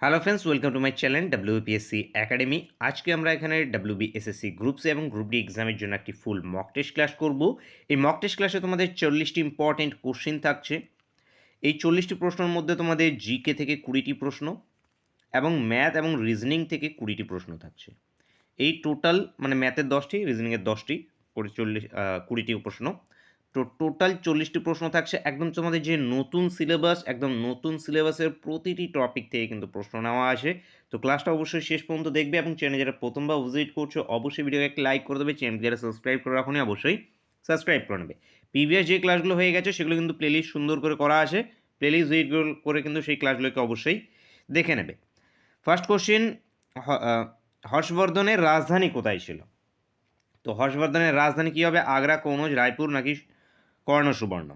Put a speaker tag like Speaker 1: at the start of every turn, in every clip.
Speaker 1: Hello friends, welcome to my channel WBPSC academy. আজকে আমরা এখানে WBSSC গ্রুপ সি এবং গ্রুপ ডি এক্সামের জন্য একটি ফুল মক টেস্ট ক্লাস করব। এই মক টেস্ট ক্লাসে তোমাদের 40টি ইম্পর্টেন্ট কোশ্চেন থাকছে। এই 40টি প্রশ্নের মধ্যে তোমাদের জিকে থেকে 20টি প্রশ্ন এবং ম্যাথ এবং রিজনিং থেকে 20টি প্রশ্ন থাকছে। এই টোটাল মানে ম্যাথের 10টি, রিজনিংয়ের 10টি করে 20টি প্রশ্ন। তো টোটাল 40টি প্রশ্ন থাকছে। একদম তোমাদের যে নতুন সিলেবাস, একদম নতুন সিলেবাসের প্রতিটি টপিক থেকে কিন্তু প্রশ্ন নেওয়া আসে। তো ক্লাসটা অবশ্যই শেষ পর্যন্ত দেখবে এবং চ্যানেলে যারা প্রথমবার ভিজিট করছো অবশ্যই ভিডিওকে একটা লাইক করে দেবে। চ্যানেল যারা সাবস্ক্রাইব করে রাখোনি অবশ্যই সাবস্ক্রাইব করে নেবে। প্রিভিয়াস যে ক্লাসগুলো হয়ে গেছে সেগুলো কিন্তু প্লেলিস্ট সুন্দর করে করা আছে। প্লেলিস্ট ভিজিট করে কিন্তু সেই ক্লাসগুলোকে অবশ্যই দেখে নেবে। ফার্স্ট কোশ্চেন, হর্ষবর্ধনের রাজধানী কোথায় ছিল? তো হর্ষবর্ধনের রাজধানী কী হবে? আগ্রা, কনৌজ, রায়পুর নাকি কর্ণ সুবর্ণ?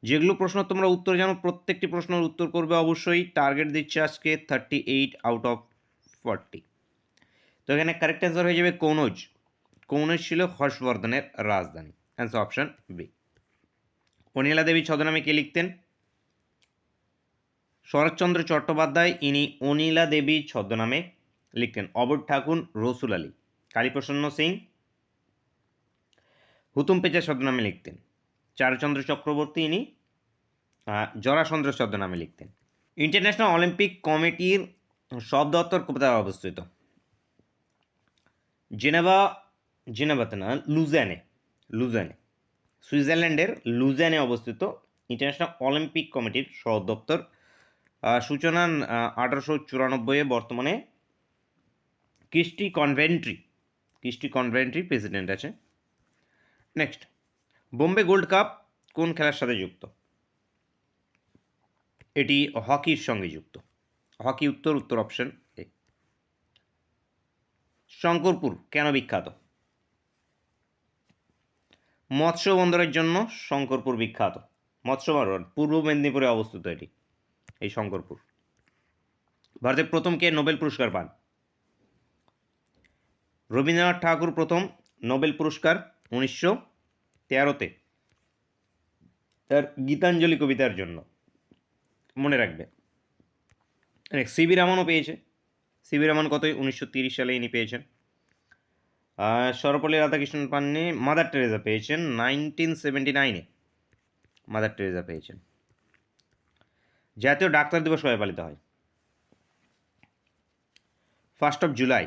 Speaker 1: যেগুলো প্রশ্ন তোমরা উত্তর জানো প্রত্যেকটি প্রশ্নের উত্তর করবে অবশ্যই। টার্গেট দিচ্ছে আজকে 38 আউট অফ 40। তো এখানে কারেক্ট অ্যান্সার হয়ে যাবে কনৌজ। কনৌজ ছিল হর্ষবর্ধনের রাজধানী। Answer option B. Anila Devi ছদ্মনামে কে লিখতেন? শরৎচন্দ্র চট্টোপাধ্যায় ইনি অনিলা দেবী ছদ্মনামে লিখতেন। অবধ ঠাকুর, রসুল আলী, কালীপ্রসন্ন সিং হুতুম পেঁচা ছদ্মনামে লিখতেন। চারুচন্দ্র চক্রবর্তী ইনি জরাসন্ধ ছদ্মনামে লিখতেন। ইন্টারন্যাশনাল অলিম্পিক কমিটির সব দপ্তর কোথায় অবস্থিত? জেনেভাতে না, লুজেনে সুইজারল্যান্ডের লুজেনে অবস্থিত ইন্টারন্যাশনাল অলিম্পিক কমিটির সব দপ্তর। সূচনা 1894-এ। বর্তমানে ক্রিস্টি কনভেন্ট্রি প্রেসিডেন্ট আছে। নেক্সট, বোম্বে গোল্ড কাপ কোন খেলার সাথে যুক্ত? এটি হকির সঙ্গে যুক্ত। হকি উত্তর অপশন এ। শঙ্করপুর কেন বিখ্যাত? মৎস্য বন্দরের জন্য শঙ্করপুর বিখ্যাত। মৎস্য বন্দর পূর্ব মেদিনীপুরে অবস্থিত এটি, এই শঙ্করপুর। ভারতের প্রথম কে নোবেল পুরস্কার পান? রবীন্দ্রনাথ ঠাকুর প্রথম নোবেল পুরস্কার 1913-তে তার গীতাঞ্জলি কবিতার জন্য, মনে রাখবে। সিবি রামনও পেয়েছে। সিবি রামন কতই? 1930 সালে ইনি পেয়েছেন। সর্বপল্লী রাধাকৃষ্ণন পাননি। মাদার টেরেসা পেয়েছেন 1979-এ। মাদার টেরেসা পেয়েছেন। জাতীয় ডাক্তার দিবস কবে পালিত হয়? 1 জুলাই।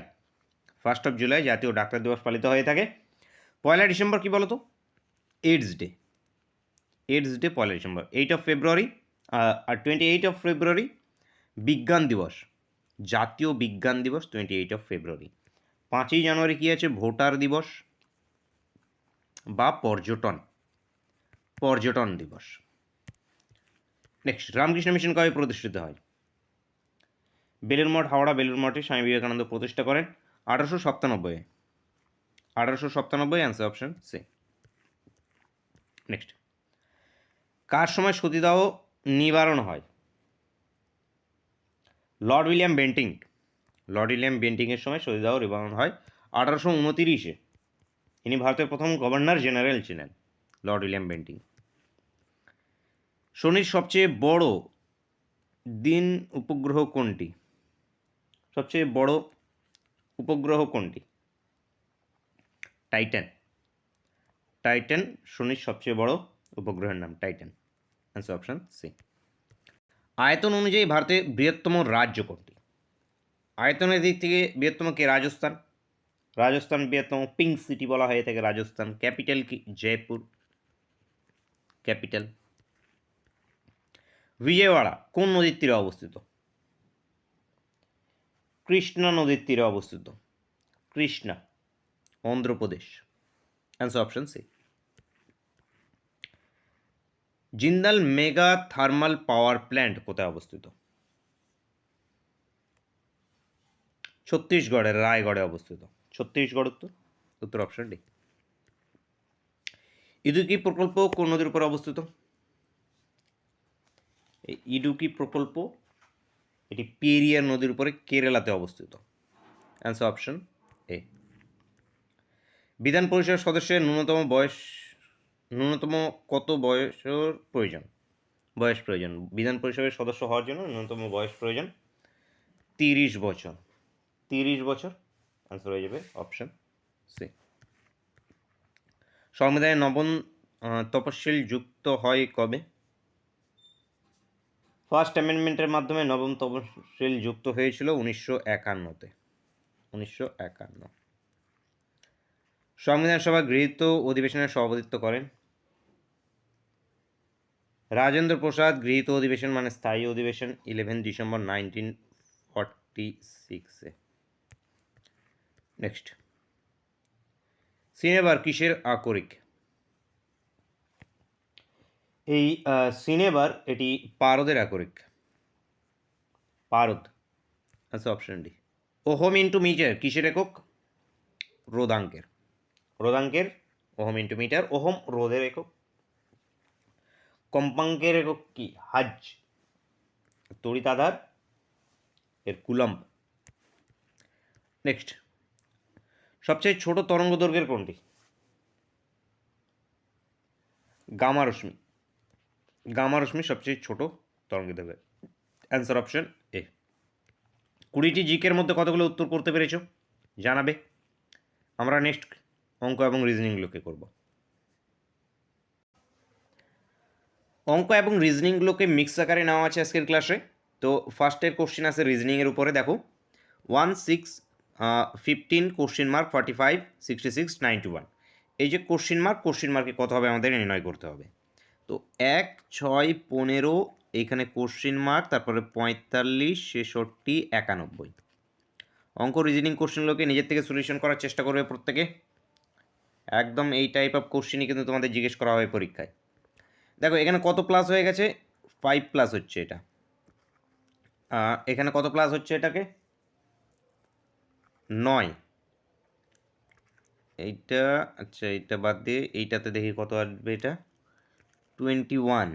Speaker 1: 1 জুলাই জাতীয় ডাক্তার দিবস পালিত হয়ে থাকে। 1 ডিসেম্বর কী বলো তো? AIDS day. 1 ডিসেম্বর। 8 ফেব্রুয়ারি আর 28 ফেব্রুয়ারি বিজ্ঞান দিবস, জাতীয় বিজ্ঞান দিবস 28 ফেব্রুয়ারি। 5 জানুয়ারি কী আছে? ভোটার দিবস বা পর্যটন দিবস। নেক্সট, রামকৃষ্ণ মিশন কবে প্রতিষ্ঠিত হয়? বেলুড় মঠ, হাওড়া। বেলুড় মঠে স্বামী বিবেকানন্দ প্রতিষ্ঠা করেন 1897-এ। 1897, অ্যান্সার অপশন সি। নেক্সট, কার সময় সতীদাহ নিবারণ হয়? লর্ড উইলিয়াম বেন্টিংয়ের সময় সতীদাহ নিবারণ হয় 1829-এ। ইনি ভারতের প্রথম গভর্নর জেনারেল ছিলেন, লর্ড উইলিয়াম বেন্টিং। শনির সবচেয়ে বড় দিন উপগ্রহ কোনটি? সবচেয়ে বড় উপগ্রহ কোনটি? টাইটান শনির সবচেয়ে বড় উপগ্রহের নাম টাইটান। Answer option C. আয়তন অনুযায়ী ভারতের বৃহত্তম রাজ্য কোনটি? আয়তনের দিক থেকে বৃহত্তম কে? রাজস্থান বৃহত্তম। পিঙ্ক সিটি বলা হয়ে থাকে রাজস্থান। ক্যাপিটাল কি? জয়পুর ক্যাপিটাল। বিজয়ওয়াড়া কোন নদীর তীরে অবস্থিত? কৃষ্ণা নদীর তীরে অবস্থিত। Krishna, Andhra Pradesh. Answer option C. Jindal mega thermal power plant কোথায় অবস্থিত? ছত্তিশগড়ের রায়গড়ে অবস্থিত। ছত্তিশগড় উত্তর অপশন ডি। ইদুকি প্রকল্প কোন নদীর উপর অবস্থিত? ইডুকি প্রকল্প এটি পেরিয়ার নদীর উপরে কেরালাতে অবস্থিত। Answer option A. বিধান পরিষদের সদস্যের ন্যূনতম কত বয়সের প্রয়োজন? বিধান পরিষদের সদস্য হওয়ার জন্য ন্যূনতম বয়স প্রয়োজন 30 বছর। 30 বছর আনসার হয়ে যাবে অপশন সি। সংবিধানে নবম তফসিল যুক্ত হয় কবে? ফার্স্ট অ্যামেন্ডমেন্টের মাধ্যমে নবম তফসিল যুক্ত হয়েছিল 1951-তে। 1951। সংবিধান সভা গৃহীত অধিবেশনের সভাপতিত্ব করেন? রাজেন্দ্র প্রসাদ। গৃহীত অধিবেশন মানে স্থায়ী অধিবেশন 11 ডিসেম্বর 1946-এ। নেক্সট, সিনেবার কিসের আকরিক? এই সিনেবার এটি পারদের আকরিক। পারদ। আচ্ছা, option D. Ohm into metre কিসের একক? রোধাঙ্কের। রোধাঙ্কের ওহম ইন্টু মিটার। ওহম রোধের একক। কম্পাঙ্কের একক কি? হাজ। তড়িৎ আধার এর কুলম্ব। নেক্সট, সবচেয়ে ছোট তরঙ্গ দৈর্ঘ্যের কোনটি? গামা রশ্মি। গামা রশ্মি সবচেয়ে ছোট তরঙ্গ দৈর্ঘ্য। Answer option A. 20টি জিকের মধ্যে কতগুলো উত্তর করতে পেরেছ জানাবে। আমরা নেক্সট অঙ্ক এবং রিজনিংগুলোকে করব। অঙ্ক এবং রিজনিংগুলোকে মিক্স আকারে নেওয়া আছে আজকের ক্লাসে। তো ফার্স্টের কোশ্চেন আছে রিজনিংয়ের উপরে। দেখো 1, 6, 15 কোশ্চেন মার্ক 45, 66, 91। এই যে কোশ্চেন মার্কে কত হবে আমাদের নির্ণয় করতে হবে। তো 1, 6, 15 এইখানে কোশ্চেন মার্ক, তারপরে 45, 66, 91। অঙ্ক রিজনিং কোশ্চেনগুলোকে নিজের থেকে সলিউশন করার চেষ্টা করবে প্রত্যেকে। একদম এই টাইপ অফ কোশ্চেনই কিন্তু তোমাদের জিজ্ঞেস করা হয় পরীক্ষায়। দেখো এখানে কত প্লাস হয়ে গেছে? 5 প্লাস হচ্ছে এটা। এখানে কত প্লাস হচ্ছে এটাকে? 9। এইটা আচ্ছা, এইটা বাদ দিয়ে এইটাতে দেখি কত আসবে। এটা 21।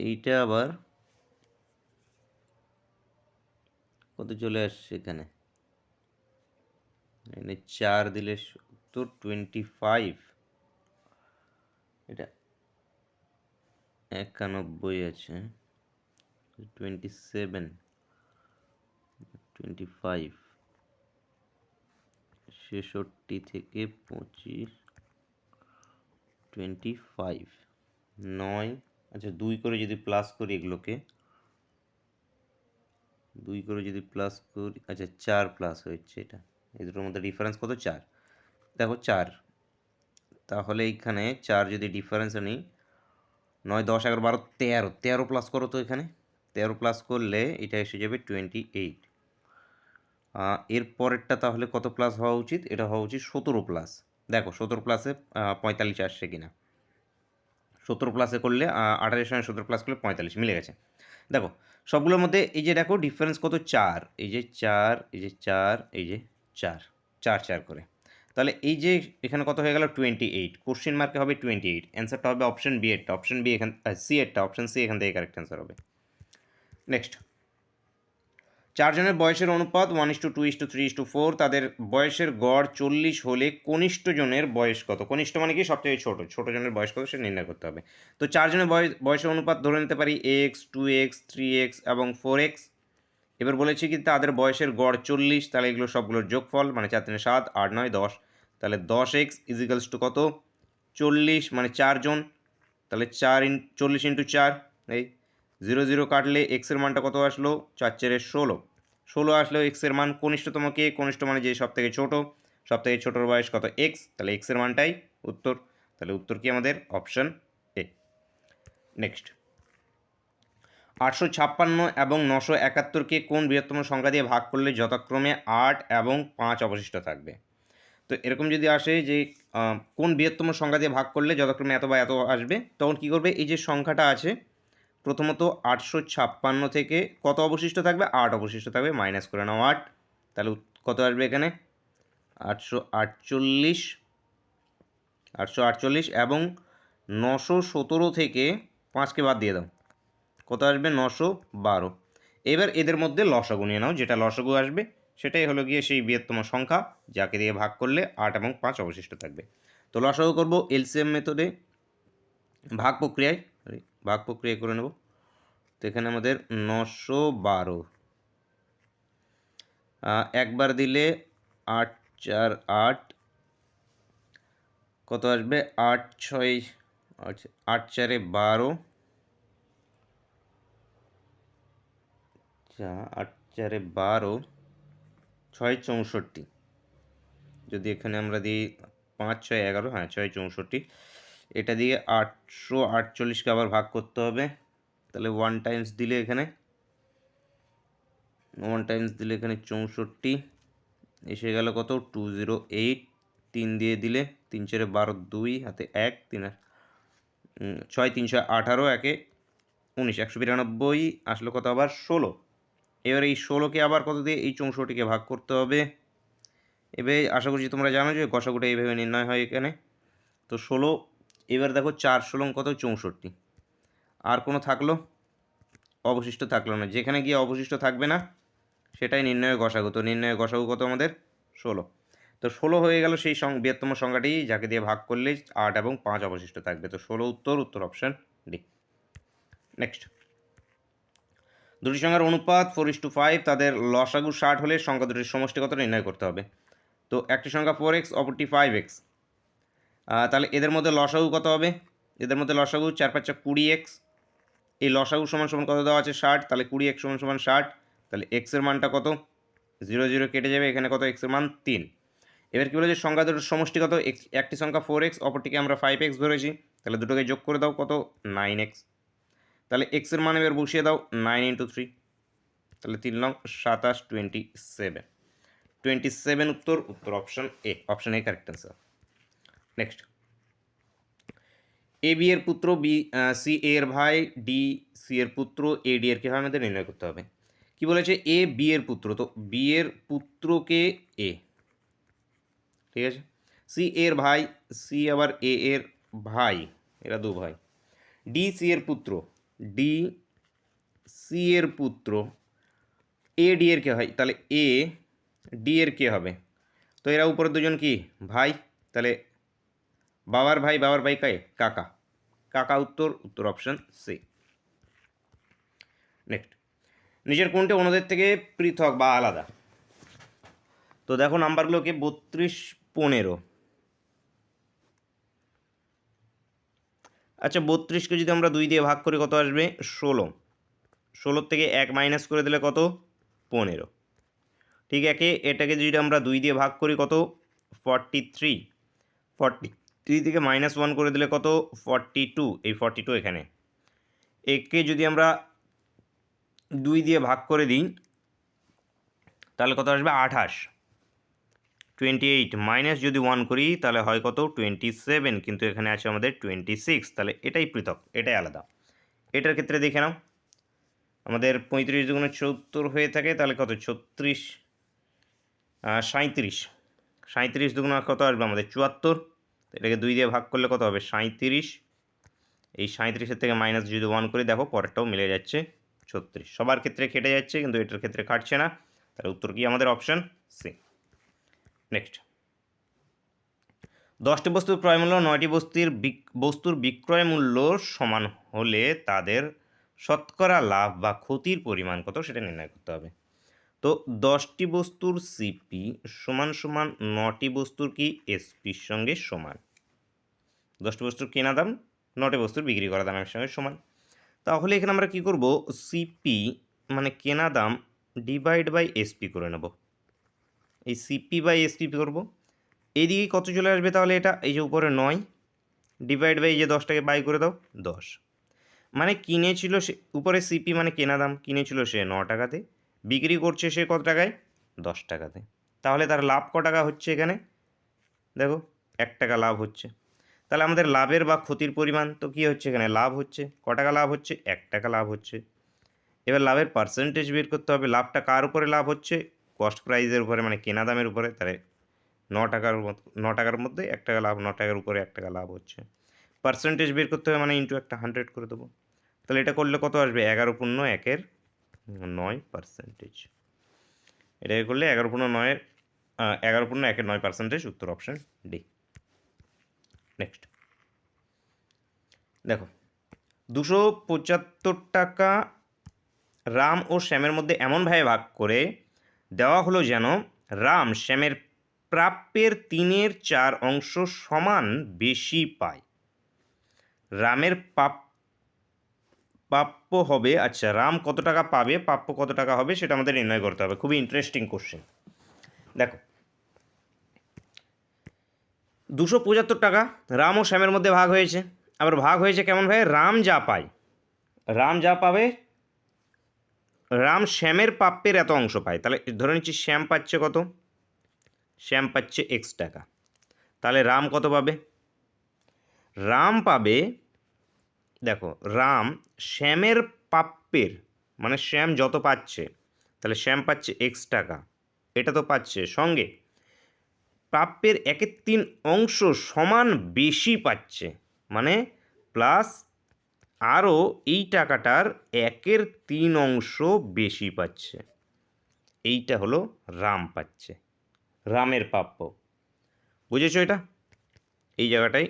Speaker 1: এইটা আবার কত চলে আসছে এখানে? 4 দিলে 70, 25। এটা 91 আছে। 27, 25, 66 থেকে 25, 25, 9। আচ্ছা, 2 করে যদি প্লাস করি এগুলোকে, 2 করে যদি প্লাস করি, আচ্ছা 4 প্লাস হচ্ছে এটা। এই দুটোর মধ্যে ডিফারেন্স কত? 4। দেখো 4, তাহলে এইখানে 4 যদি ডিফারেন্স নিই, 9, 10, 11, 12, 13। 13 প্লাস করো তো এখানে। 13 প্লাস করলে এটা এসে যাবে 28। এর পরেরটা তাহলে কত প্লাস হওয়া উচিত? এটা হওয়া উচিত 17 প্লাস। দেখো 17 প্লাসে 45 আসছে কিনা। 17 প্লাসে করলে 28 সঙ্গে 17 প্লাস করলে 45 মিলে গেছে। দেখো সবগুলোর মধ্যে এই যে দেখো ডিফারেন্স কত? 4। এই যে 4, এই যে 4, এই যে 4, 4 4 করে। তাহলে এই যে এখানে কত হয়ে গেল? 28। কোশ্চেন মার্কে হবে 28। অ্যান্সারটা হবে অপশন বি এরটা। অপশন বি এখান সি এরটা। অপশন সি এখান থেকে কারেক্ট অ্যান্সার হবে। নেক্সট, 4 জনের বয়সের অনুপাত 1:2:3:4। তাদের বয়সের গড় 40 হলে কনিষ্ঠ জনের বয়স কত? কনিষ্ঠ মানে কি? সবথেকে ছোট। ছোট জনের বয়স কত সে নির্ণয় করতে হবে। তো 4 জনের বয়সের অনুপাত ধরে নিতে পারি x, 2x, 3x এবং 4x। এবার বলেছি কি তাদের বয়সের গড় 40, তাহলে এগুলো সবগুলোর যোগফল মানে 4 3 7, 8 9 10। তাহলে 10x ইজিক্যালস টু কত? 40 মানে 4 জন। তাহলে 40 ইন্টু 4। এই 0 0 কাটলে এক্সের মানটা কত আসলো? 4 4 16। 16 আসলেও এক্সের মান কনিষ্ঠতম কে? কনিষ্ঠ মানে যে সব থেকে ছোটো। সব থেকে ছোটোর বয়স কত? এক্স। তাহলে এক্সের মানটাই উত্তর। তাহলে উত্তর কি আমাদের? Option A. নেক্সট, 856 এবং 971কে কোন বৃহত্তম সংখ্যা দিয়ে ভাগ করলে যথাক্রমে 8 এবং 5 অবশিষ্ট থাকবে? তো এরকম যদি আসে যে কোন বৃহত্তম সংখ্যা দিয়ে ভাগ করলে যথাক্রমে এত বা এত আসবে, তখন কী করবে? এই যে সংখ্যাটা আছে প্রথমত 856 থেকে কত অবশিষ্ট থাকবে? 8 অবশিষ্ট থাকবে। মাইনাস করে নাও 8। তাহলে কত আসবে এখানে? 848। 848 এবং 917 থেকে 5কে বাদ দিয়ে দাও, কত আসবে? 912। এবার এদের মধ্যে লসাগু নিয়ে নাও, যেটা লসাগু আসবে সেটাই হলো গিয়ে সেই বৃহত্তম সংখ্যা যাকে দিয়ে ভাগ করলে 8 এবং 5 অবশিষ্ট থাকবে। তো লসাগু করব এলসিএম মেথডে, ভাগ প্রক্রিয়ায় করে নেব। তো এখানে আমাদের 912 একবার দিলে 8 4 8 কত আসবে 8 6 আচ্ছা 8 4 12 8 4 12 6 64 যদি এখানে আমরা দিই 5 6 11 হ্যাঁ 6 64 এটা দিয়ে 848কে আবার ভাগ করতে হবে তাহলে 1 টাইমস দিলে এখানে 64 এসে গেল কত 208 3 দিয়ে দিলে 3 4 12 2 হাতে 1 3 6 3 18 একে 19 192 আসলো কত আবার 16 এবার এই 16কে আবার কত দিয়ে এই 64কে ভাগ করতে হবে এবার আশা করছি তোমরা জানো যে গসাগুটা এইভাবে নির্ণয় হয় এখানে তো 16 এবার দেখো 4 16 কত 64 আর কোনো থাকলো অবশিষ্ট থাকলো না যেখানে গিয়ে অবশিষ্ট থাকবে না সেটাই নির্ণয় গসাগু তো নির্ণয় গসাগু কত আমাদের 16 তো 16 হয়ে গেল সেই বৃহত্তম সংখ্যাটি যাকে দিয়ে ভাগ করলে 8 এবং 5 অবশিষ্ট থাকবে তো 16 উত্তর অপশন ডি নেক্সট দুটি সংখ্যার অনুপাত 4:5 তাদের লসাগু 60 হলে সংখ্যা দুটির সমষ্টি কত নির্ণয় করতে হবে তো একটি সংখ্যা 4x অপরটি 5x তাহলে এদের মধ্যে লসাগু কত হবে এদের মধ্যে লসাগু 4 5 20x এই লসাগু সমান সমান কত দেওয়া আছে 60 তাহলে 20x সমান সমান 60 তাহলে x এর মানটা কত 0 0 কেটে যাবে এখানে কত x এর মান 3 এবার কি বলে যে সংখ্যা দুটোর সমষ্টি কত একটি সংখ্যা 4x অপরটিকে আমরা 5x ধরেছি তাহলে দুটোকে যোগ করে দাও কত 9x তাহলে x এর মান এবার বসিয়ে দাও 9 × 3 তাহলে 3 লং 27 27 উত্তর option A correct answer next A B এর পুত্র বি সি এ এর ভাই ডি সি এর পুত্র এ ডি এর কে হয় আমাদের নির্ণয় করতে হবে কি বলেছে এ বি এর পুত্র তো বি এর পুত্রকে এ ঠিক আছে সি এর ভাই সি আবার এ এর ভাই এরা দু ভাই ডি সি এর পুত্র ডি সি এর পুত্র এ ডি এর কে হয় তাহলে এ ডি এর কে হবে তো এরা উপরে দুজন কি ভাই তাহলে বাবার ভাই কে কাকা কাকা উত্তর অপশন সি নেক্সট নিচের কোনটি অন্যদের থেকে পৃথক বা আলাদা তো দেখো নাম্বারগুলোকে 32 15 আচ্ছা 32কে যদি আমরা 2 দিয়ে ভাগ করি কত আসবে 16 থেকে 1 মাইনাস করে দিলে কত 15 ঠিক এটাকে যদি আমরা 2 দিয়ে ভাগ করি কত 43 থেকে -1 করে দিলে কত 42 এই 42 এখানে একে যদি আমরা 2 দিয়ে ভাগ করে দিই তাহলে কত আসবে 28 28 মাইনাস যদি 1 করি তাহলে হয় কত 27 কিন্তু এখানে আছে আমাদের 26 তাহলে এটাই পৃথক এটাই আলাদা এটার ক্ষেত্রে দেখে নাও আমাদের 35 দুগুণে 74 হয়ে থাকে তাহলে কত 36 37 দুগুণ কত আসবে আমাদের 74 এটাকে 2 দিয়ে ভাগ করলে কত হবে 37 এই 37-এর থেকে মাইনাস যদি 1 করি দেখো পরেরটাও মিলে যাচ্ছে 36 সবার ক্ষেত্রে কেটে যাচ্ছে কিন্তু এটার ক্ষেত্রে কাটছে না তাহলে উত্তর কি আমাদের অপশন সি নেক্সট 10টি বস্তুর ক্রয় মূল্য 9টি বস্তুর বিক্রয় মূল্য সমান হলে তাদের শতকরা লাভ বা ক্ষতির পরিমাণ কত সেটা নির্ণয় করতে হবে তো 10টি বস্তুর সিপি সমান সমান 9টি বস্তুর কি এসপির সঙ্গে সমান 10টি বস্তুর কেনা দাম 9টি বস্তুর বিক্রি করা দামের সঙ্গে সমান তাহলে এখানে আমরা কি করব সিপি মানে কেনা দাম ডিভাইড বাই এসপি করে নেব এই সিপি বাই এসপি করব এইদিকে কত চলে আসবে তাহলে এটা এই যে উপরে 9 ডিভাইড বাই এই যে 10টাকে বাই করে দাও 10 মানে কিনেছিল সে উপরে সিপি মানে কেনা দাম কিনেছিল সে 9 টাকাতে বিক্রি করছে সে কত টাকায় 10 টাকাতে তাহলে তার লাভ ক টাকা হচ্ছে এখানে দেখো 1 টাকা লাভ হচ্ছে তাহলে আমাদের লাভের বা ক্ষতির পরিমাণ তো কী হচ্ছে এখানে লাভ হচ্ছে ক টাকা লাভ হচ্ছে 1 টাকা লাভ হচ্ছে এবার লাভের পার্সেন্টেজ বের করতে হবে লাভটা কার উপরে লাভ হচ্ছে কস্ট প্রাইসের উপরে মানে কেনা দামের উপরে তাহলে 9 টাকার মধ্যে 1 টাকা লাভ 9 টাকার উপরে 1 টাকা লাভ হচ্ছে পার্সেন্টেজ বের করতে হবে মানে ইন্টু একটা 100 করে দেবো তাহলে এটা করলে কত আসবে 11/1/9% এটাকে করলে 11/1/9% উত্তর অপশন ডি নেক্সট দেখো 275 টাকা রাম ও শ্যামের মধ্যে এমনভাবে ভাগ করে দেওয়া হলো যেন রাম শ্যামের প্রাপ্যের 3/4 অংশ সমান বেশি পায়। রামের প্রাপ্য হবে, আচ্ছা রাম কত টাকা পাবে, প্রাপ্য কত টাকা হবে সেটা আমাদের নির্ণয় করতে হবে। খুবই ইন্টারেস্টিং কোশ্চেন। দেখো 275 টাকা রাম ও শ্যামের মধ্যে ভাগ হয়েছে। আবার ভাগ হয়েছে কেমন ভাই, রাম যা পায়, রাম যা পাবে, রাম শ্যামের প্রাপ্যের এত অংশ পায়। তাহলে ধরে নিচ্ছি শ্যাম পাচ্ছে কত, শ্যাম পাচ্ছে এক্স টাকা। তাহলে রাম কত পাবে, রাম পাবে, দেখো রাম শ্যামের প্রাপ্যের মানে শ্যাম যত পাচ্ছে, তাহলে শ্যাম পাচ্ছে এক্স টাকা, এটা তো পাচ্ছে, সঙ্গে প্রাপ্যের 1/3 অংশ সমান বেশি পাচ্ছে, মানে প্লাস আরও এই টাকাটার 1/3 অংশ বেশি পাচ্ছে। এইটা হলো রাম পাচ্ছে, রামের প্রাপ্য। বুঝেছো এটা? এই জায়গাটাই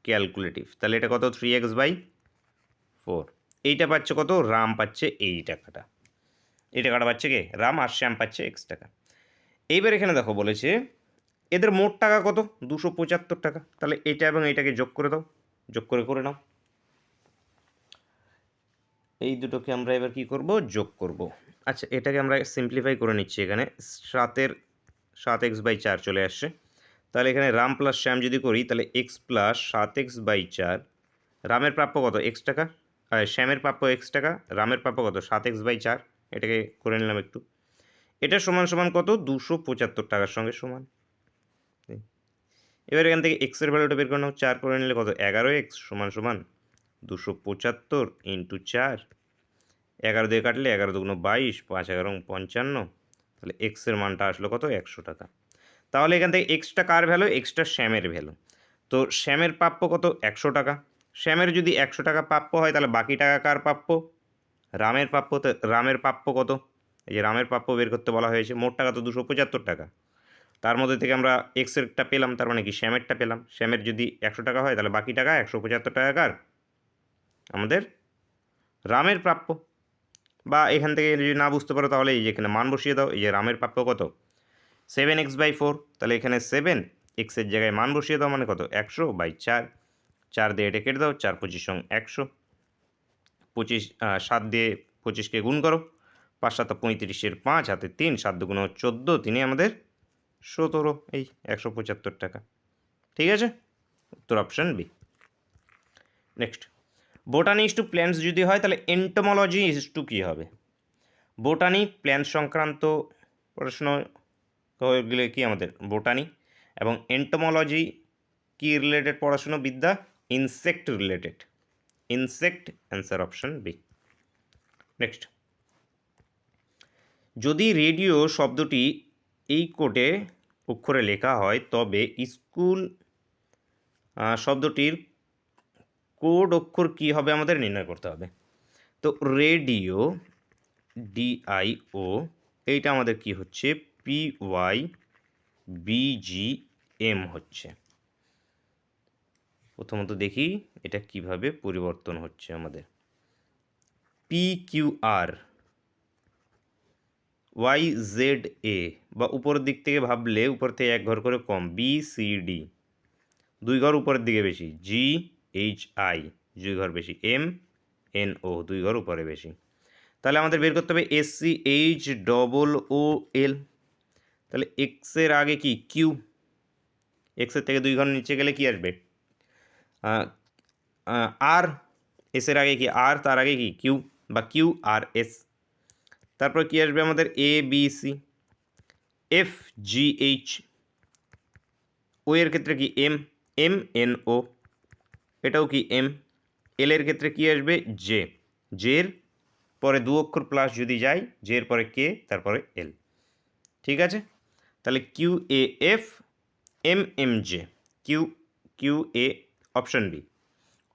Speaker 1: ক্যালকুলেটিভ। তাহলে এটা কত, 3x/4। এইটা পাচ্ছে কত, রাম পাচ্ছে এই টাকাটা, এই টাকাটা পাচ্ছে কে, রাম, আর শ্যাম পাচ্ছে এক্স টাকা। এইবার এখানে দেখো বলেছে এদের মোট টাকা কত, 275 টাকা। তাহলে এটা এবং এইটাকে যোগ করে দাও, যোগ করে নাও। এই দুটোকে আমরা এবার কি করব, যোগ করব। আচ্ছা এটাকে আমরা সিম্পলিফাই করে নিচ্ছি। এখানে 7x/4 চলে আসছে। তাহলে এখানে রাম প্লাস শ্যাম যদি করি, তাহলে এক্স প্লাস 7x/4, রামের প্রাপ্য কত এক্স টাকা, শ্যামের প্রাপ্য এক্স টাকা, রামের প্রাপ্য কত 7x/4, এটাকে করে নিলাম একটু। এটা সমান সমান কত, 275 টাকার সঙ্গে সমান। এবার এখান থেকে এক্সের ভ্যালুটা বের করে নাও, 4 করে নিলে কত, 11x সমান সমান 275 ইন্টু 4, 11 দিয়ে কাটলে 11 2 22, 5 11 55, তাহলে এক্সের মানটা আসলো কত, 100 টাকা। তাহলে এখান থেকে এক্সটা কার ভ্যালু, এক্সটা শ্যামের ভ্যালু। তো শ্যামের প্রাপ্য কত, 100 টাকা। শ্যামের যদি 100 টাকা প্রাপ্য হয়, তাহলে বাকি টাকা কার প্রাপ্য, রামের প্রাপ্য। তো রামের প্রাপ্য কত, এই যে রামের প্রাপ্য বের করতে বলা হয়েছে। মোট টাকা তো 275 টাকা, তার মধ্যে থেকে আমরা এক্সেরটা পেলাম, তার মানে কি শ্যামেরটা পেলাম। শ্যামের যদি 100 টাকা হয়, তাহলে বাকি টাকা 175 টাকা কার, আমাদের রামের প্রাপ্য। বা এখান থেকে যদি না বুঝতে পারো, তাহলে এই যে এখানে মান বসিয়ে দাও। এই যে রামের প্রাপ্য কত, 7x/4, তাহলে এখানে 7 এক্সের জায়গায় মান বসিয়ে দাও, মানে কত, 100/4। 4 দিয়ে এটা কেটে দাও, 4 25 100, 25 7 দিয়ে 25কে গুণ করো, 5 7 35, 5 হাতে 3, 7 2 14, 3 আমাদের 17, এই 175 টাকা। ঠিক আছে, উত্তর option B. Next, botany is to plants যদি হয়, তাহলে এন্টোমোলজি ইস টু কী হবে। বোটানি প্ল্যান্ট সংক্রান্ত পড়াশুনো হয়ে গেলে কি আমাদের বোটানি, এবং এন্টোমোলজি কি রিলেটেড পড়াশুনো বিদ্যা, insect related, insect, answer option B. Next, যদি রেডিও শব্দটি এই কোডে অক্ষরে লেখা হয়, তবে স্কুল শব্দটির কোড অক্ষর কী হবে আমাদের নির্ণয় করতে হবে। তো রেডিও DIO, এইটা আমাদের কি হচ্ছে, PYBGM হচ্ছে। প্রথমত দেখি এটা কিভাবে পরিবর্তন হচ্ছে আমাদের। PQR, YZA, বা উপরের দিক থেকে ভাবলে উপর থেকে এক ঘর করে কম, BCD 2 ঘর উপরের দিকে বেশি, GHI 2 ঘর বেশি, MNO 2 ঘর উপরে বেশি। তাহলে আমাদের বের করতে হবে SCHOOL। তাহলে এক্সের আগে কি, কিউ, এক্সের থেকে 2 ঘর নিচে গেলে কি আসবে, আর, এসের আগে কি আর, তার আগে কি কিউ, বা QRS। তারপর কি আসবে আমাদের ABC, FGH, ও এর ক্ষেত্রে কি MNO, এটাও কি M। এল এর ক্ষেত্রে কি আসবে জে, জের পরে 2 অক্ষর প্লাস যদি যায়, জের পরে কে, তারপরে এল। ঠিক আছে, তাহলে QAF MMJ, QA option B.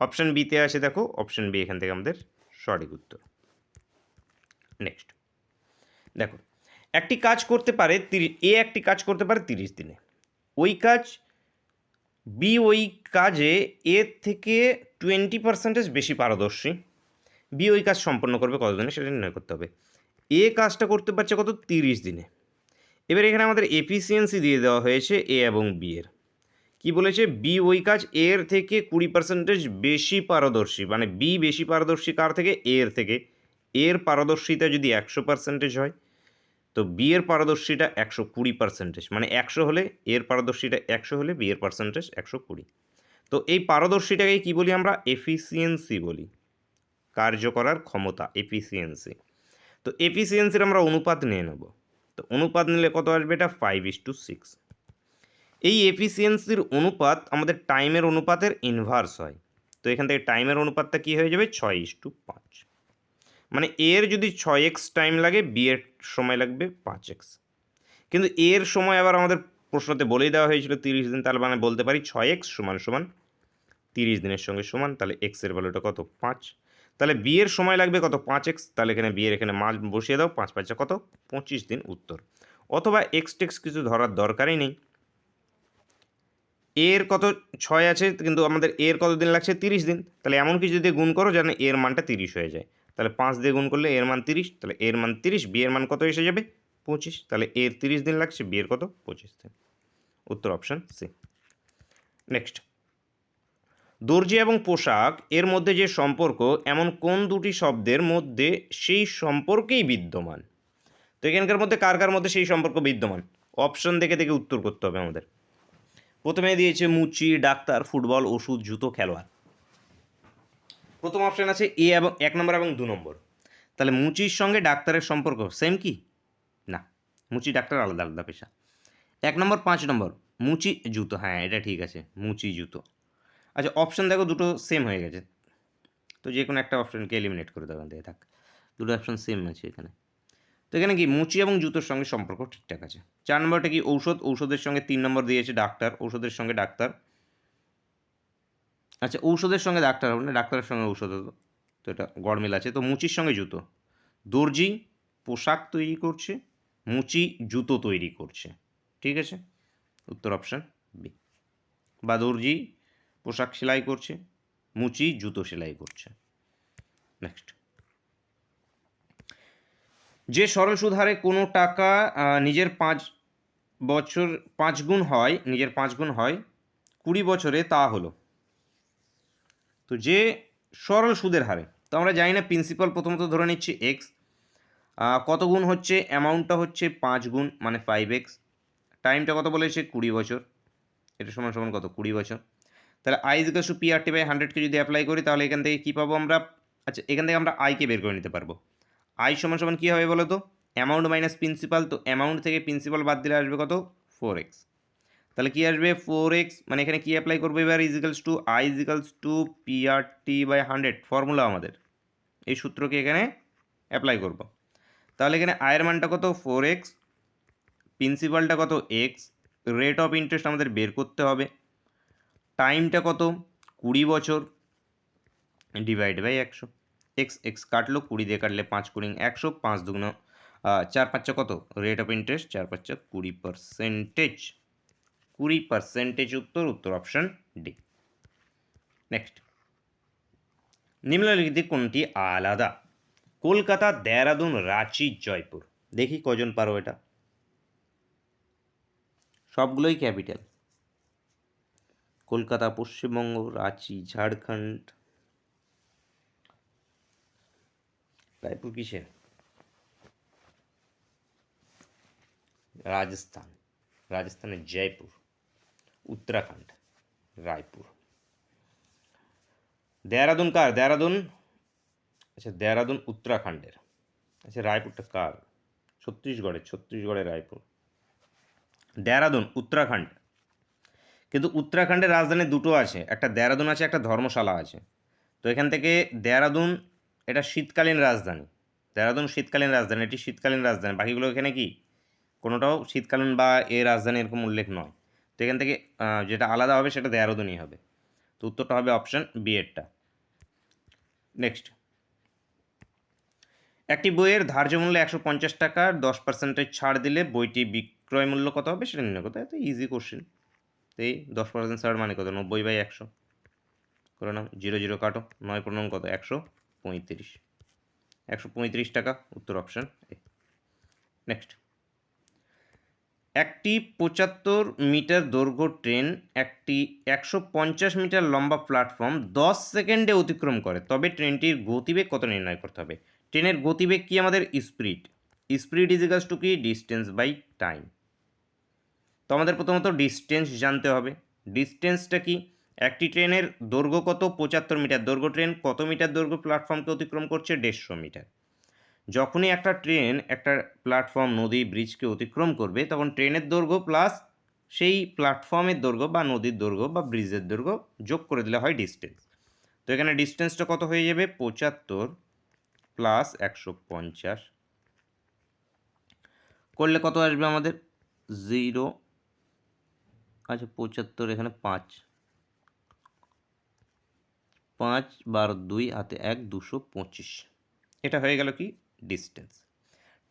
Speaker 1: Option বিতে আসে, দেখো অপশন বি এখান থেকে আমাদের সঠিক উত্তর। নেক্সট দেখো, একটি কাজ করতে পারে একটি কাজ করতে পারে 30 দিনে। ওই কাজ বি ওই কাজে এর থেকে 20% বেশি পারদর্শী, বি ওই কাজ সম্পন্ন করবে কত দিনে সেটা নির্ণয় করতে হবে। এ কাজটা করতে পারছে কত 30 দিনে। এবার এখানে আমাদের এফিসিয়েন্সি দিয়ে দেওয়া হয়েছে এ এবং বি এর। কি বলেছে বি ওই কাজ এর থেকে 20% বেশি পারদর্শী, মানে বি বেশি পারদর্শী কার থেকে এর থেকে। এর পারদর্শিতা যদি 100% হয় তো বি এর পারদর্শিতা 120%, মানে 100 হলে এর পারদর্শিতা 100 হলে বি এর পার্সেন্টেজ 120। তো এই পারদর্শিতাকে কি বলি আমরা? এফিসিয়েন্সি বলি, কার্য করার ক্ষমতা, এফিসিয়েন্সি। তো এফিসিয়েন্সির আমরা অনুপাত নিয়ে নেব। তো অনুপাত নিলে কত আসবে? এটা 5:6। এই এফিসিয়েন্সির অনুপাত আমাদের টাইমের অনুপাতের ইনভার্স হয়। তো এখান থেকে টাইমের অনুপাতটা কী হয়ে যাবে? 6:5। মানে এর যদি 6x টাইম লাগে, বি এর সময় লাগবে 5x। কিন্তু এর সময় আবার আমাদের প্রশ্নতে বলেই দেওয়া হয়েছিল 30 দিন, তাহলে মানে বলতে পারি 6x সমান সমান 30 দিনের সঙ্গে সমান। তাহলে এক্সের ভ্যালুটা কত? 5। তাহলে বি এর সময় লাগবে কত? 5x। তাহলে এখানে বি এর এখানে মান বসিয়ে দাও, 5 5 কত? 25 দিন উত্তর। অথবা এক্স টেক্স কিছু ধরার দরকারই নেই। এর কত 6 আছে, কিন্তু আমাদের এর কত দিন লাগছে? 30 দিন। তাহলে এমন কিছু দিয়ে গুণ করো যেন এর মানটা 30 হয়ে যায়। তাহলে 5 দিয়ে গুণ করলে এর মান 30, তাহলে এর মান 30, বি এর মান কত এসে যাবে? 25। তাহলে এর 30 দিন লাগছে, বি এর কত? 25 দিন। উত্তর অপশান সি। নেক্সট, দর্জি এবং পোশাক এর মধ্যে যে সম্পর্ক, এমন কোন দুটি শব্দের মধ্যে সেই সম্পর্কেই বিদ্যমান? তো এখানকার মধ্যে কার কার মধ্যে সেই সম্পর্ক বিদ্যমান? অপশন দেখে দেখে উত্তর করতে হবে আমাদের। প্রথমে দিয়েছে মুচি, ডাক্তার, ফুটবল, ওষুধ, জুতো, খেলোয়াড়। প্রথম অপশান আছে এ এবং 1 নম্বর এবং 2 নম্বর। তাহলে মুচির সঙ্গে ডাক্তারের সম্পর্ক সেম কি? না, মুচি ডাক্তার আলাদা আলাদা পেশা। 1 নম্বর 5 নম্বর মুচি জুতো, হ্যাঁ এটা ঠিক আছে, মুচি জুতো। আচ্ছা অপশান দেখো দুটো সেম হয়ে গেছে, তো যে কোনো একটা অপশানকে এলিমিনেট করে দেওয়া দিয়ে থাক, দুটো অপশান সেম আছে এখানে। তো এখানে কি মুচি এবং জুতোর সঙ্গে সম্পর্ক ঠিকঠাক আছে। 4 নম্বরটা কি ঔষধ, ঔষধের সঙ্গে 3 নম্বর দিয়েছে ডাক্তার, ঔষধের সঙ্গে ডাক্তার। আচ্ছা ঔষধের সঙ্গে ডাক্তার হবে না, ডাক্তারের সঙ্গে ঔষধ হতো, তো এটা গড়মিল আছে। তো মুচির সঙ্গে জুতো, দর্জি পোশাক তৈরি করছে, মুচি জুতো তৈরি করছে, ঠিক আছে, উত্তর অপশান বি। বা দর্জি পোশাক সেলাই করছে, মুচি জুতো সেলাই করছে। নেক্সট, যে সরল সুদ হারে কোনো টাকা নিজের 5 গুণ হয়, নিজের 5 গুণ হয় 20 বছরে, তা হলো। তো যে সরল সুদের হারে, তো আমরা জানি না, প্রিন্সিপাল প্রথমত ধরে নিচ্ছি এক্স, কত গুণ হচ্ছে? অ্যামাউন্টটা হচ্ছে 5 গুণ মানে 5x, টাইমটা কত বলেছে? 20 বছর, এটা সমান সমান কত? 20 বছর। তাহলে I equals to PRT by 100কে যদি অ্যাপ্লাই করি তাহলে এখান থেকে কী পাবো আমরা? আচ্ছা এখান থেকে আমরা আইকে বের করে নিতে পারবো। আই সমান সমান কী হবে বলো তো? অ্যামাউন্ট মাইনাস প্রিন্সিপাল, তো অ্যামাউন্ট থেকে প্রিন্সিপাল বাদ দিলে আসবে কত? 4x। তাহলে কী আসবে? 4x, মানে এখানে কী অ্যাপ্লাই করবো এবার? Equals to I equals to PRT by 100, formula আমাদের, এই সূত্রকে এখানে অ্যাপ্লাই করব। তাহলে এখানে আয়ের মানটা কত? 4x, প্রিন্সিপালটা কত? এক্স, রেট অফ ইন্টারেস্ট আমাদের বের করতে হবে, টাইমটা কত? 20 বছর, ডিভাইড বাই 100। এক্স এক্স কাটলো, 20 দিয়ে কাটলে 5 কুড়ি 100, 5 দুগুণ 4 5 কত? রেট অফ ইন্টারেস্ট 4 5 20%, 20% উত্তর, উত্তর অপশান ডি। নেক্সট, নিম্নলিখিত কোনটি আলাদা? কলকাতা, দেহরাদুন, রাঁচি, জয়পুর। দেখি কজন পারো এটা। সবগুলোই ক্যাপিটাল। কলকাতা পশ্চিমবঙ্গ, রাঁচি ঝাড়খণ্ড, রায়পুর কিসের? রাজস্থান, রাজস্থানের জয়পুর। উত্তরাখণ্ড রায়পুর। দেহরাদুন কার? দেহরাদুন, আচ্ছা দেহরাদুন উত্তরাখণ্ডের। আচ্ছা রায়পুরটা কার? ছত্তিশগড়ের, ছত্তিশগড়ের রায়পুর। দেহরাদুন উত্তরাখণ্ড, কিন্তু উত্তরাখণ্ডের রাজধানী দুটো আছে, একটা দেহরাদুন আছে, একটা ধর্মশালা আছে। তো এখান থেকে দেহরাদুন এটা শীতকালীন রাজধানী, দেহরাদুন শীতকালীন রাজধানী, এটি শীতকালীন রাজধানী। বাকিগুলো এখানে কি কোনোটাও শীতকালীন বা এর রাজধানী এরকম উল্লেখ নয়। তো এখান থেকে যেটা আলাদা হবে সেটা দেহরাদুনই হবে। তো উত্তরটা হবে অপশান বি এরটা। নেক্সট, একটি বইয়ের ধার্য মূল্য 150 টাকার 10% ছাড় দিলে বইটি বিক্রয় মূল্য কত হবে সেটা নির্ণয় করতে। এত ইজি কোশ্চেন। তো এই 10% ছাড় মানে কত? 90/100 করে নাও, 0 0 কাটো, 9 পূর্ণাঙ্গ কত? 100, 135, 135 টাকা উত্তর অপশন এ। নেক্সট, একটি 75 মিটার দৈর্ঘ্য ট্রেন একটি 150 মিটার লম্বা প্ল্যাটফর্ম 10 সেকেন্ডে অতিক্রম করে, তবে ট্রেনটির গতিবেগ কত নির্ণয় করতে হবে। ট্রেনের গতিবেগ কি আমাদের speed, speed is equals two কি ডিস্টেন্স বাই টাইম। তো আমাদের প্রথমত ডিস্টেন্স জানতে হবে। ডিস্টেন্সটা কি, একটি ট্রেনের দৈর্ঘ্য কত 75 মিটার, দৈর্ঘ্য ট্রেন কত মিটার দৈর্ঘ্য প্ল্যাটফর্মকে অতিক্রম করছে 150 মিটার। যখনই একটা ট্রেন একটা প্ল্যাটফর্ম নদী ব্রিজকে অতিক্রম করবে তখন ট্রেনের দৈর্ঘ্য প্লাস সেই প্ল্যাটফর্মের দৈর্ঘ্য বা নদীর দৈর্ঘ্য বা ব্রিজের দৈর্ঘ্য যোগ করে দিলে হয় ডিস্টেন্স। তো এখানে ডিস্টেন্সটা কত হয়ে যাবে 75 প্লাস 150 করলে কত আসবে আমাদের 0, আচ্ছা 75 এখানে 5, 5 12 2 হাতে 1 225, এটা হয়ে গেল কি ডিস্টেন্স।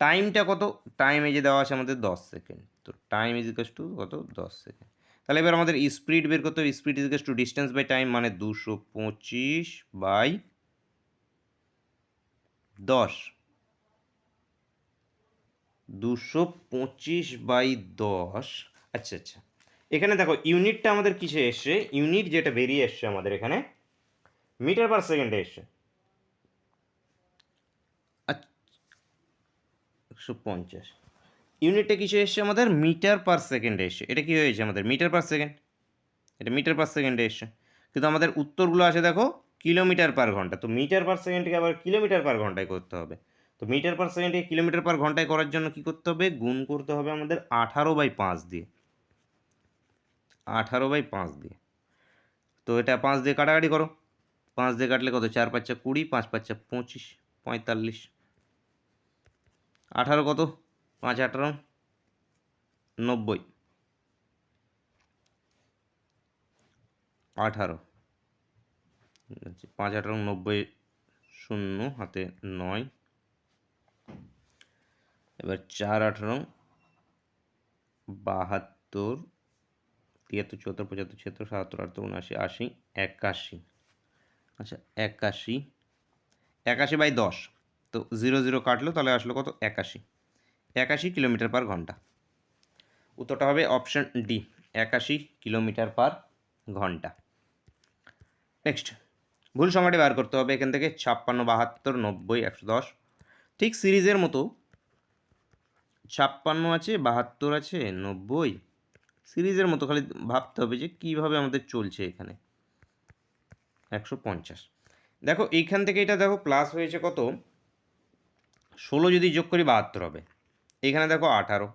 Speaker 1: টাইমটা কত, টাইম এই যে দেওয়া আছে আমাদের 10 সেকেন্ড, তো টাইম ইজ ইকালস টু কত 10 সেকেন্ড। তাহলে এবার আমাদের স্পিড বের করতে হবে, speed is equals to distance by time, মানে 225 বাই 10, 225 বাই 10। আচ্ছা আচ্ছা, এখানে দেখো ইউনিটটা আমাদের কিসে এসছে, ইউনিট যেটা বেরিয়ে এসছে আমাদের এখানে মিটার পার সেকেন্ডে এসছে। 150 ইউনিটটা কিসে এসছে আমাদের মিটার পার সেকেন্ডে এসছে, এটা কি হয়েছে আমাদের মিটার পার সেকেন্ড, এটা মিটার পার সেকেন্ডে এসছে, কিন্তু আমাদের উত্তরগুলো আছে দেখো কিলোমিটার পার ঘন্টা। তো মিটার পার সেকেন্ডকে আবার কিলোমিটার পার ঘন্টায় করতে হবে। তো মিটার পার সেকেন্ডকে কিলোমিটার পার ঘন্টায় করার জন্য কি করতে হবে, গুণ করতে হবে আমাদের 18/5 দিয়ে, 18/5 দিয়ে। তো এটা 5 দিয়ে কাটাকাটি করো, 5 দিয়ে কাটলে কত 4 5 20, 5 5 25, 45, 18 কত 5 18 90, 18, 5 18 90, 0 হাতে 9, এবার 4 18 72, 73 74 75 76 77 78 79 80 81, আচ্ছা 81, 81/10, তো 0 0 কাটলো তাহলে আসলো কত 81, 81 কিলোমিটার পার ঘন্টা। উত্তরটা হবে অপশন ডি, 81 কিলোমিটার পার ঘন্টা। নেক্সট, ভুল সংখ্যাটি বার করতে হবে এখান থেকে 56 72 90 110, ঠিক সিরিজের মতো 56 আছে 72 আছে 90, সিরিজের মতো খালি ভাবতে হবে যে কীভাবে আমাদের চলছে এখানে 150। দেখো এইখান থেকে এটা দেখো প্লাস হয়েছে কত 16, যদি যোগ করি 72 হবে, এইখানে দেখো 18,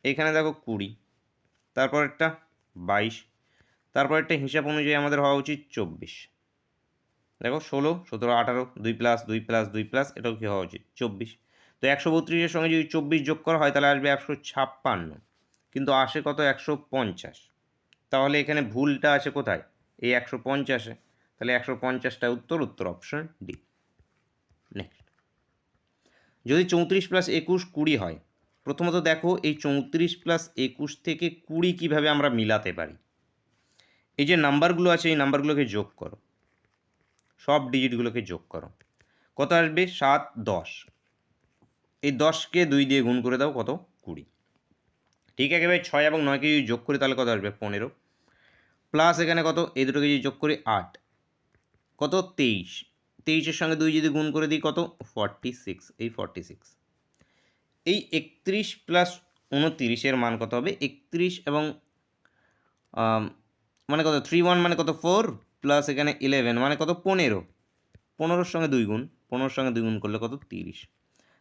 Speaker 1: এইখানে দেখো 20, তারপরেরটা 22, তারপরেরটা হিসাব অনুযায়ী আমাদের হওয়া উচিত 24। দেখো 16 17 18 2 প্লাস 2 প্লাস 2 প্লাস এটাও কি হওয়া উচিত 24। তো 132-এর সঙ্গে যদি 24 যোগ করা হয় তাহলে আসবে 156, কিন্তু আসে কত 150। তাহলে এখানে ভুলটা আছে কোথায়, এই 150-এ, তাহলে 150টা উত্তর, উত্তর অপশন ডি। নেক্সট, যদি 34 প্লাস 21 20 হয়, প্রথমত দেখো এই 34 প্লাস 21 থেকে 20 কীভাবে আমরা মিলাতে পারি। এই যে নাম্বারগুলো আছে এই নাম্বারগুলোকে যোগ করো, সব ডিজিটগুলোকে যোগ করো, কত আসবে 7 10, এই 10কে 2 দিয়ে গুণ করে দাও কত 20, ঠিক একেবারে 6 এবং 9কে যদি যোগ করি তাহলে কত আসবে 15, প্লাস এখানে কত এই দুটোকে যদি যোগ করি 8, কত 23, 23-এর সঙ্গে 2 যদি গুণ করে দিই কত 46, এই 46, এই 31 প্লাস 29-এর মান কত হবে 31 এবং মানে কত 31 মানে কত 4 প্লাস এখানে 11 মানে কত 15, 15-এর সঙ্গে 2 গুণ, 15-এর সঙ্গে 2 গুণ করলে কত 30,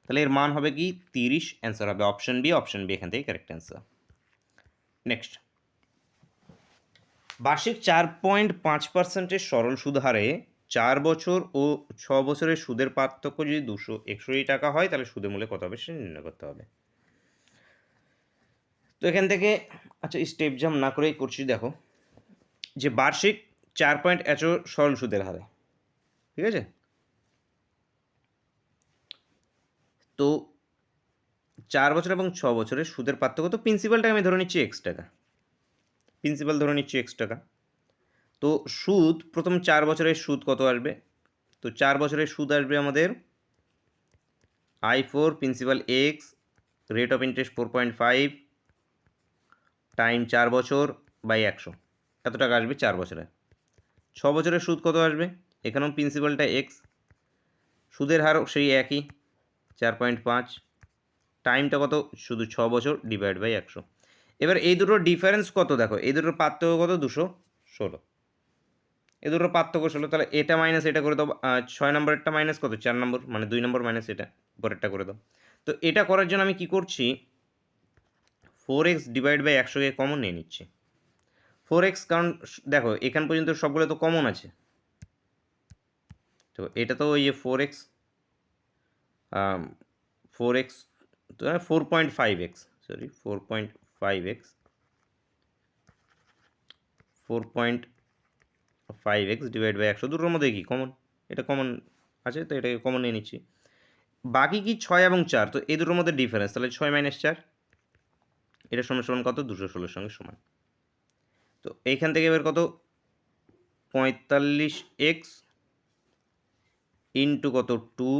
Speaker 1: তাহলে এর মান হবে কি 30, অ্যান্সার হবে অপশন বি, অপশন বি এখান থেকে কারেক্ট অ্যান্সার। নেক্সট, বার্ষিক 4.5%-এর সরল সুদ হারে 4 বছর ও 6 বছরের সুদের পার্থক্য যদি 261 টাকা হয় তাহলে সুদের মূল্য কত হবে সেটা নির্ণয় করতে হবে। তো এখান থেকে আচ্ছা স্টেপ জাম্প না করেই করছি, দেখো যে বার্ষিক 4.1 সরল সুদের হারে, ঠিক আছে, তো 4 বছর এবং 6 বছরের সুদের পার্থক্য, তো প্রিন্সিপালটাকে আমি ধরে নিচ্ছি x টাকা, প্রিন্সিপাল ধরে নিচ্ছি x টাকা। তো সুদ প্রথম 4 বছরের সুদ কত আসবে, তো তো 4 বছরের সুদ আসবে আমাদের I4 principal x, rate of interest 4.5 time 4 বছর বাই 100, এত টাকা আসবে 4 বছরে। 6 বছরের সুদ কত আসবে? এখানেও প্রিন্সিপালটা এক্স, সুদের হারও সেই একই 4.5, টাইমটা কত? শুধু 6 বছর ডিভাইড বাই 100। এবার এই দুটোর ডিফারেন্স কত দেখো, এই দুটোর পার্থক্য কত? 216। এই দুটোর পার্থক্য 16, তাহলে এটা মাইনাস এটা করে দাও। 6 নম্বরেরটা মাইনাস কত? 4 নম্বর, মানে 2 নম্বর মাইনাস এটা, পরেরটা করে দাও। তো এটা করার জন্য আমি কি করছি, 4x ডিভাইড বাই 100কে কমন নিয়ে নিচ্ছি। 4x, কারণ দেখো এখান পর্যন্ত সবগুলো তো কমন আছে, তো এটা তো ওই যে 4x 4.5x, sorry 4.5x 4.5x divide by 100, দুটোর মধ্যে কি কমন? এটা কমন আছে, তো এটাকে কমন নিয়ে নিচ্ছি। বাকি কি 6 এবং 4, তো এই দুটোর মধ্যে ডিফারেন্স, তাহলে 6 মাইনাস 4, এটা সমান সমান কত? 216 সঙ্গে সমান। তো এইখান থেকে এবার কত? 45x ইন্টু কত? 2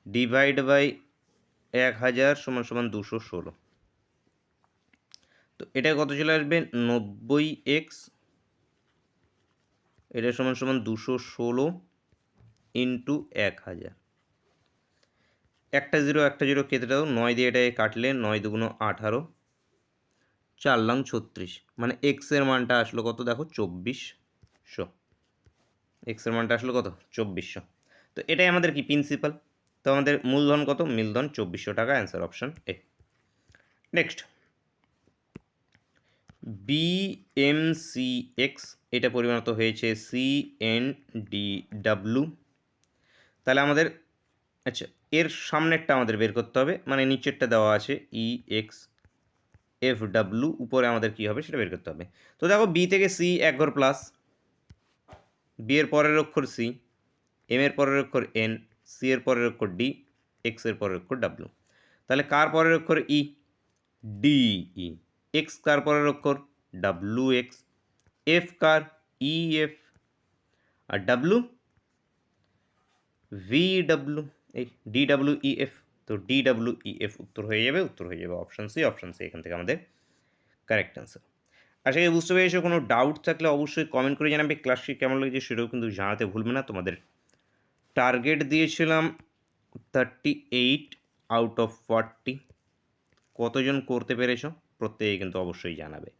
Speaker 1: ডিভাইড বাই 1000 সমান সমান 216। তো এটা কত চলে আসবে? 90x, এটা সমান সমান 216 ইন্টু 1000। একটা জিরো কেটে দাও, 9 দিয়ে এটাকে কাটলে 9 দুগুণ 18, 4 লং 36, মানে এক্সের মানটা আসলো কত দেখো? 2400। এক্সের মানটা আসলো কত? 2400। তো এটাই আমাদের কি প্রিন্সিপাল। তো আমাদের মূলধন কত? মূলধন 2400 টাকা, answer option A. Next, BMCX, এটা পরিণত হয়েছে CNDW। তাহলে আমাদের আচ্ছা, এর সামনেরটা আমাদের বের করতে হবে, মানে নিচেরটা দেওয়া আছে EXFW, উপরে আমাদের কি হবে সেটা বের করতে হবে। তো দেখো বি থেকে সি এক ঘর প্লাস, বি এর পরের অক্ষর সি, এম এর পরের অক্ষর এন, সি এর পরের অক্ষর ডি, এক্স এর পরের অক্ষর ডাব্লিউ। তাহলে কার পরের অক্ষর ই? ডিই। এক্স কার পরের অক্ষর? W X. এফ কার? E F. আর ডাব্লিউ? ভি ডাব্লিউ, এই ডি ডাব্লিউ ই এফ। তো ডি ডাব্লিউ ই এফ উত্তর হয়ে যাবে, অপশন সি। এখান থেকে আমাদের কারেক্ট অ্যান্সার। আশা করি বুঝতে পেরেছো। কোনো ডাউট থাকলে অবশ্যই কমেন্ট করে জানাবে। ক্লাসটি কেমন লেগেছে সেটাও কিন্তু জানাতে ভুলবে না। তোমাদের টার্গেট দিয়েছিলাম 38 আউট অফ 40, কতজন করতে পেরেছো প্রত্যেকে কিন্তু অবশ্যই জানাবে।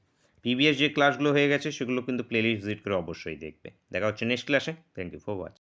Speaker 1: প্রিভিয়াস যে ক্লাসগুলো হয়ে গেছে সেগুলো কিন্তু প্লেলিস্ট ভিজিট করে অবশ্যই দেখবে। দেখা হচ্ছে নেক্সট ক্লাসে। Thank you for watching.